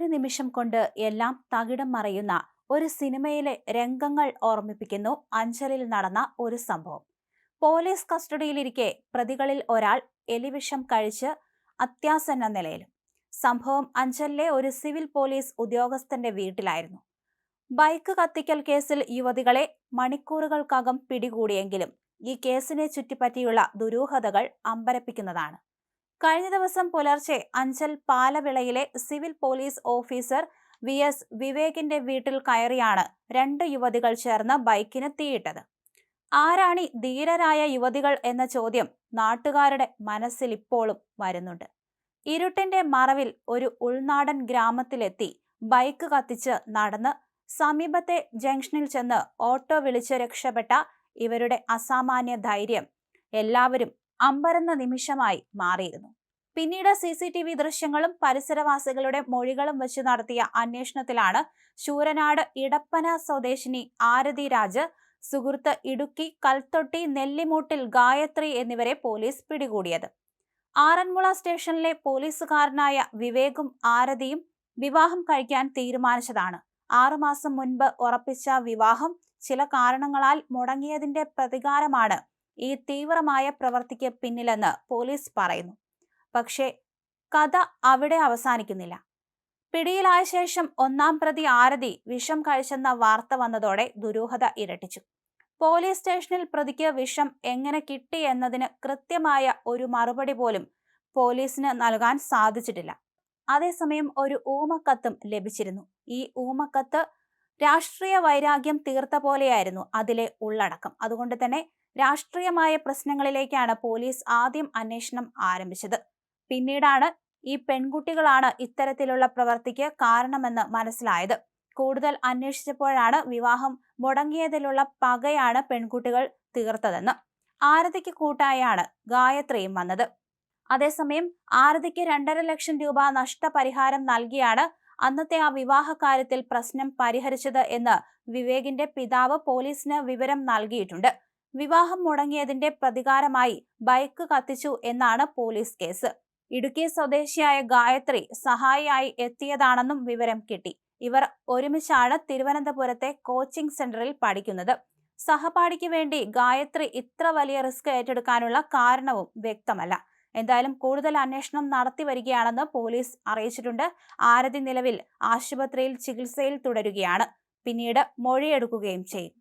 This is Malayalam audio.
ഒരു നിമിഷം കൊണ്ട് എല്ലാം തകിടം മറിയുന്ന ഒരു സിനിമയിലെ രംഗങ്ങൾ ഓർമ്മിപ്പിക്കുന്നു അഞ്ചലിൽ നടന്ന ഒരു സംഭവം. പോലീസ് കസ്റ്റഡിയിലിരിക്കെ പ്രതികളിൽ ഒരാൾ എലിവിഷം കഴിച്ച് അത്യാസന്ന നിലയിലും. സംഭവം അഞ്ചലിലെ ഒരു സിവിൽ പോലീസ് ഉദ്യോഗസ്ഥന്റെ വീട്ടിലായിരുന്നു. ബൈക്ക് കത്തിക്കൽ കേസിൽ യുവതികളെ മണിക്കൂറുകൾക്കകം പിടികൂടിയെങ്കിലും ഈ കേസിനെ ചുറ്റിപ്പറ്റിയുള്ള ദുരൂഹതകൾ അമ്പരപ്പിക്കുന്നതാണ്. കഴിഞ്ഞ ദിവസം പുലർച്ചെ അഞ്ചൽ പാലവിളയിലെ സിവിൽ പോലീസ് ഓഫീസർ VS വിവേകിന്റെ വീട്ടിൽ കയറിയാണ് രണ്ട് യുവതികൾ ചേർന്ന് ബൈക്കിന് തീയിട്ടത്. ആരാണി ധീരരായ യുവതികൾ എന്ന ചോദ്യം നാട്ടുകാരുടെ മനസ്സിൽ ഇപ്പോഴും വരുന്നുണ്ട്. ഇരുട്ടിന്റെ മറവിൽ ഒരു ഉൾനാടൻ ഗ്രാമത്തിലെത്തി ബൈക്ക് കത്തിച്ച് നടന്ന് സമീപത്തെ ജംഗ്ഷനിൽ ചെന്ന് ഓട്ടോ വിളിച്ച് രക്ഷപ്പെട്ട ഇവരുടെ അസാമാന്യ ധൈര്യം എല്ലാവരും അമ്പരന്ന നിമിഷമായി മാറിയിരുന്നു. പിന്നീട് CCTV ദൃശ്യങ്ങളും പരിസരവാസികളുടെ മൊഴികളും വെച്ച് നടത്തിയ അന്വേഷണത്തിലാണ് ശൂരനാട് ഇടപ്പന സ്വദേശിനി ആരതി രാജ്, സുഹൃത്ത് ഇടുക്കി കൽത്തൊട്ടി നെല്ലിമൂട്ടിൽ ഗായത്രി എന്നിവരെ പോലീസ് പിടികൂടിയത്. ആറന്മുള സ്റ്റേഷനിലെ പോലീസുകാരനായ വിവേകും ആരതിയും വിവാഹം കഴിക്കാൻ തീരുമാനിച്ചതാണ്. 6 മാസം മുൻപ് ഉറപ്പിച്ച വിവാഹം ചില കാരണങ്ങളാൽ മുടങ്ങിയതിന്റെ പ്രതികാരമാണ് ഈ തീവ്രമായ പ്രവൃത്തിക്ക് പിന്നിലെന്ന് പോലീസ് പറയുന്നു. പക്ഷേ കഥ അവിടെ അവസാനിക്കുന്നില്ല. പിടിയിലായ ശേഷം ഒന്നാം പ്രതി ആരതി വിഷം കഴിച്ചെന്ന വാർത്ത വന്നതോടെ ദുരൂഹത ഇരട്ടിച്ചു. പോലീസ് സ്റ്റേഷനിൽ പ്രതിക്ക് വിഷം എങ്ങനെ കിട്ടി എന്നതിന് കൃത്യമായ ഒരു മറുപടി പോലും പോലീസിന് നൽകാൻ സാധിച്ചിട്ടില്ല. അതേസമയം ഒരു ഊമക്കത്തും ലഭിച്ചിരുന്നു. ഈ ഊമക്കത്ത് രാഷ്ട്രീയ വൈരാഗ്യം തീർത്ത പോലെയായിരുന്നു അതിലെ ഉള്ളടക്കം. അതുകൊണ്ട് തന്നെ രാഷ്ട്രീയമായ പ്രശ്നങ്ങളിലേക്കാണ് പോലീസ് ആദ്യം അന്വേഷണം ആരംഭിച്ചത്. പിന്നീടാണ് ഈ പെൺകുട്ടികളാണ് ഇത്തരത്തിലുള്ള പ്രവൃത്തിക്ക് കാരണമെന്ന് മനസ്സിലായത്. കൂടുതൽ അന്വേഷിച്ചപ്പോഴാണ് വിവാഹം മുടങ്ങിയതിലുള്ള പകയാണ് പെൺകുട്ടികൾ തീർത്തതെന്ന്. ആരതിക്ക് കൂട്ടായാണ് ഗായത്രിയും വന്നത്. അതേസമയം ആരതിക്ക് 2.5 ലക്ഷം രൂപ നഷ്ടപരിഹാരം നൽകിയാണ് അന്നത്തെ ആ വിവാഹ കാര്യത്തിൽ പ്രശ്നം പരിഹരിച്ചത് എന്ന് വിവേകിന്റെ പിതാവ് പോലീസിന് വിവരം നൽകിയിട്ടുണ്ട്. വിവാഹം മുടങ്ങിയതിന്റെ പ്രതികാരമായി ബൈക്ക് കത്തിച്ചു എന്നാണ് പോലീസ് കേസ്. ഇടുക്കി സ്വദേശിയായ ഗായത്രി സഹായിയായി എത്തിയതാണെന്നും വിവരം കിട്ടി. ഇവർ ഒരുമിച്ചാണ് തിരുവനന്തപുരത്തെ കോച്ചിംഗ് സെന്ററിൽ പഠിക്കുന്നത്. സഹപാഠിക്ക് വേണ്ടി ഗായത്രി ഇത്ര വലിയ റിസ്ക് ഏറ്റെടുക്കാനുള്ള കാരണവും വ്യക്തമല്ല. എന്തായാലും കൂടുതൽ അന്വേഷണം നടത്തി വരികയാണെന്ന് പോലീസ് അറിയിച്ചിട്ടുണ്ട്. ആരതി നിലവിൽ ആശുപത്രിയിൽ ചികിത്സയിൽ തുടരുകയാണ്. പിന്നീട് മൊഴിയെടുക്കുകയും ചെയ്യും.